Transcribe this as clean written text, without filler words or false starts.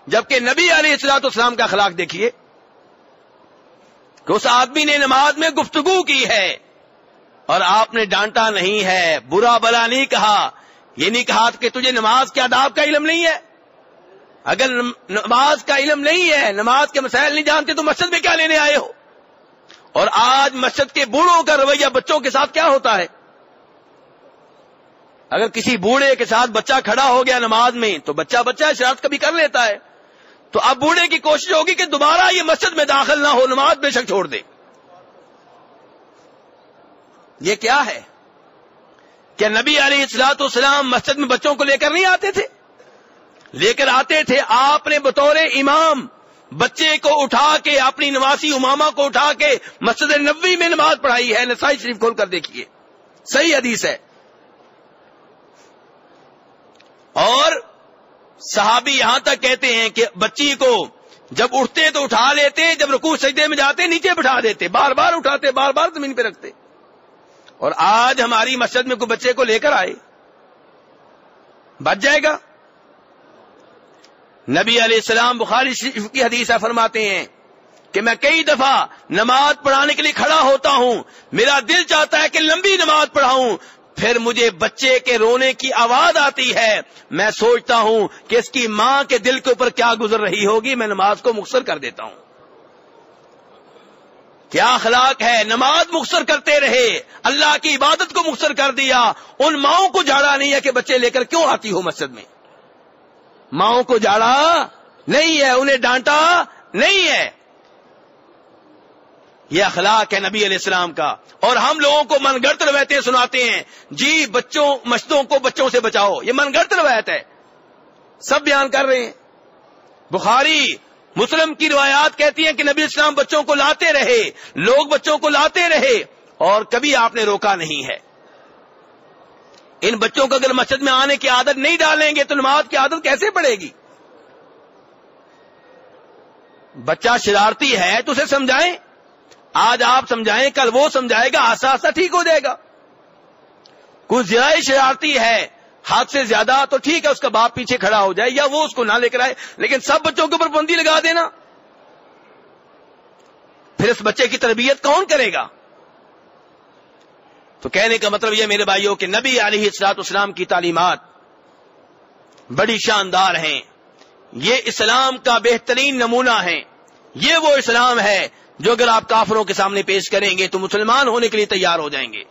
جبکہ نبی علیہ الصلوۃ والسلام کا اخلاق دیکھیے کہ اس آدمی نے نماز میں گفتگو کی ہے اور آپ نے ڈانٹا نہیں ہے، برا بلا نہیں کہا، یہ نہیں کہا کہ تجھے نماز کے آداب کا علم نہیں ہے۔ اگر نماز کا علم نہیں ہے، نماز کے مسائل نہیں جانتے تو مسجد میں کیا لینے آئے ہو؟ اور آج مسجد کے بوڑھوں کا رویہ بچوں کے ساتھ کیا ہوتا ہے؟ اگر کسی بوڑھے کے ساتھ بچہ کھڑا ہو گیا نماز میں تو بچہ شرارت کبھی کر لیتا ہے، تو اب بوڑھے کی کوشش ہوگی کہ دوبارہ یہ مسجد میں داخل نہ ہو، نماز بے شک چھوڑ دے۔ یہ کیا ہے؟ کیا نبی علیہ الصلوۃ والسلام مسجد میں بچوں کو لے کر نہیں آتے تھے؟ لے کر آتے تھے۔ آپ نے بطور امام بچے کو اٹھا کے، اپنی نواسی امامہ کو اٹھا کے مسجد نبوی میں نماز پڑھائی ہے۔ نسائی شریف کھول کر دیکھیے، صحیح حدیث ہے۔ اور صحابی یہاں تک کہتے ہیں کہ بچی کو جب اٹھتے تو اٹھا لیتے، جب رکوع سجدے میں جاتے نیچے بٹھا دیتے، بار بار اٹھاتے، بار بار زمین پہ رکھتے۔ اور آج ہماری مسجد میں کوئی بچے کو لے کر آئے، بچ جائے گا؟ نبی علیہ السلام بخاری شریف کی حدیث فرماتے ہیں کہ میں کئی دفعہ نماز پڑھانے کے لیے کھڑا ہوتا ہوں، میرا دل چاہتا ہے کہ لمبی نماز پڑھاؤں، پھر مجھے بچے کے رونے کی آواز آتی ہے، میں سوچتا ہوں کہ اس کی ماں کے دل کے اوپر کیا گزر رہی ہوگی، میں نماز کو مختصر کر دیتا ہوں۔ کیا اخلاق ہے؟ نماز مختصر کرتے رہے، اللہ کی عبادت کو مختصر کر دیا۔ ان ماؤں کو جھاڑا نہیں ہے کہ بچے لے کر کیوں آتی ہو مسجد میں، ماؤں کو جھاڑا نہیں ہے، انہیں ڈانٹا نہیں ہے۔ یہ اخلاق ہے نبی علیہ السلام کا۔ اور ہم لوگوں کو من گھڑت روایتیں سناتے ہیں، جی مسجدوں کو بچوں سے بچاؤ، یہ من گھڑت روایت ہے، سب بیان کر رہے ہیں۔ بخاری مسلم کی روایات کہتی ہیں کہ نبی اسلام بچوں کو لاتے رہے، لوگ بچوں کو لاتے رہے اور کبھی آپ نے روکا نہیں ہے۔ ان بچوں کو اگر مسجد میں آنے کی عادت نہیں ڈالیں گے تو نماز کی عادت کیسے پڑے گی؟ بچہ شرارتی ہے تو اسے سمجھائیں، آج آپ سمجھائیں، کل وہ سمجھائے گا، آہستہ آہستہ ٹھیک ہو جائے گا۔ کوئی زیادہ شرارتی ہے، حد سے زیادہ، تو ٹھیک ہے، اس کا باپ پیچھے کھڑا ہو جائے یا وہ اس کو نہ لے کر آئے، لیکن سب بچوں کے اوپر پابندی لگا دینا، پھر اس بچے کی تربیت کون کرے گا؟ تو کہنے کا مطلب یہ میرے بھائیوں کہ نبی علیہ الصلوۃ والسلام کی تعلیمات بڑی شاندار ہیں، یہ اسلام کا بہترین نمونہ ہے۔ یہ وہ اسلام ہے جو اگر آپ کافروں کے سامنے پیش کریں گے تو مسلمان ہونے کے لیے تیار ہو جائیں گے۔